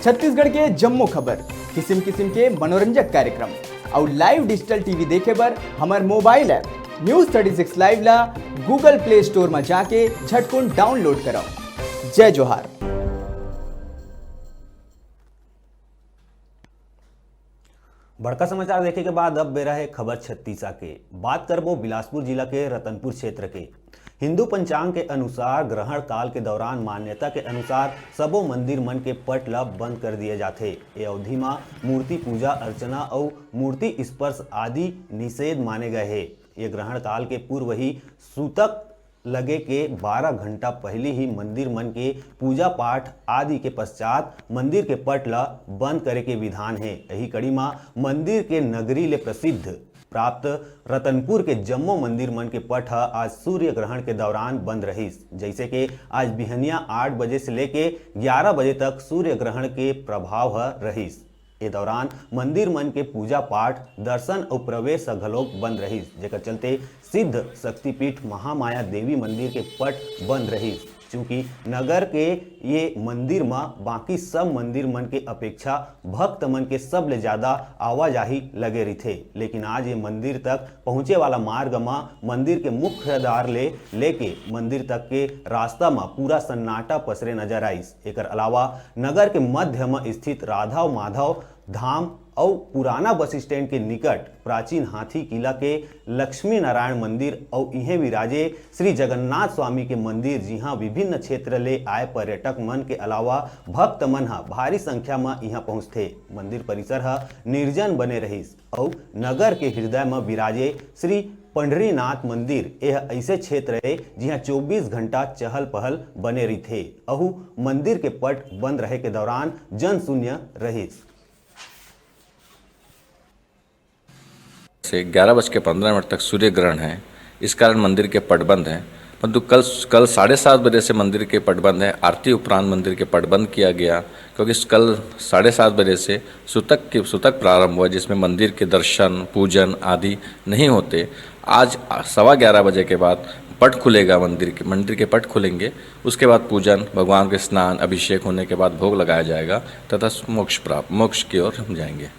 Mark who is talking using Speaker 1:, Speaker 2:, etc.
Speaker 1: छत्तीसगढ़ के जम्मो खबर, किस्म किस्म के मनोरंजक कार्यक्रम और लाइव डिजिटल टीवी देखे बर हमार मोबाइल ऐप न्यूज 36 लाइव ला गूगल प्ले स्टोर में जाके झटकुन डाउनलोड कराओ। जय जोहार।
Speaker 2: बड़का समाचार देखे के बाद अब बेरा है खबर छत्तीसा के। बात करबो बिलासपुर जिला के रतनपुर क्षेत्र के। हिंदू पंचांग के अनुसार ग्रहण काल के दौरान मान्यता के अनुसार सबो मंदिर मन के पट ला बंद कर दिए जाते। ये अवधि में मूर्ति पूजा अर्चना और मूर्ति स्पर्श आदि निषेध माने गए हैं। ये ग्रहण काल के पूर्व ही सूतक लगे के 12 घंटा पहले ही मंदिर मन के पूजा पाठ आदि के पश्चात मंदिर के पट ला बंद करे के विधान है। यही कड़ी में मंदिर के नगरी ले प्रसिद्ध प्राप्त रतनपुर के जम्मो मंदिर मन के पट आज सूर्य ग्रहण के दौरान बंद रहीस। जैसे कि आज बिहनिया 8 बजे से लेके 11 बजे तक सूर्य ग्रहण के प्रभाव रहीस। ए दौरान मंदिर मन के पूजा पाठ दर्शन और प्रवेश घलोक बंद रहीस, जेकर चलते सिद्ध शक्तिपीठ महामाया देवी मंदिर के पट बंद रहीस। चूंकि नगर के ये मंदिर में बाकी सब मंदिर मन के अपेक्षा भक्त मन के सब ले ज्यादा आवाजाही लगे रही थे, लेकिन आज ये मंदिर तक पहुंचे वाला मार्ग में मंदिर के मुख्य द्वार लेके मंदिर तक के रास्ता में पूरा सन्नाटा पसरे नजर आईस। एकर अलावा नगर के मध्य में स्थित राधा माधव धाम और पुराना बस स्टैंड के निकट प्राचीन हाथी किला के लक्ष्मी नारायण मंदिर और इहे विराजे श्री जगन्नाथ स्वामी के मंदिर, जहाँ विभिन्न क्षेत्र ले आए पर्यटक मन के अलावा भक्त मन भारी संख्या में यहाँ पहुँचते। मंदिर परिसर निर्जन बने रहीस और नगर के हृदय में विराजे श्री पंडरीनाथ मंदिर यह ऐसे क्षेत्र है जहाँ 24 घंटा चहल पहल बने रही थे। अहू मंदिर के पट बंद रहे के दौरान जन शून्य रहीस।
Speaker 3: से 11:15 तक सूर्य ग्रहण है, इस कारण मंदिर के पट बंद हैं। परंतु कल 7:30 बजे से मंदिर के पट बंद है। आरती उपरांत मंदिर के पट बंद किया गया, क्योंकि कल 7:30 बजे से सूतक प्रारंभ हुआ, जिसमें मंदिर के दर्शन पूजन आदि नहीं होते। आज 11:15 बजे के बाद पट खुलेगा, मंदिर के पट खुलेंगे। उसके बाद पूजन, भगवान के स्नान अभिषेक होने के बाद भोग लगाया जाएगा तथा मोक्ष की ओर हम जाएंगे।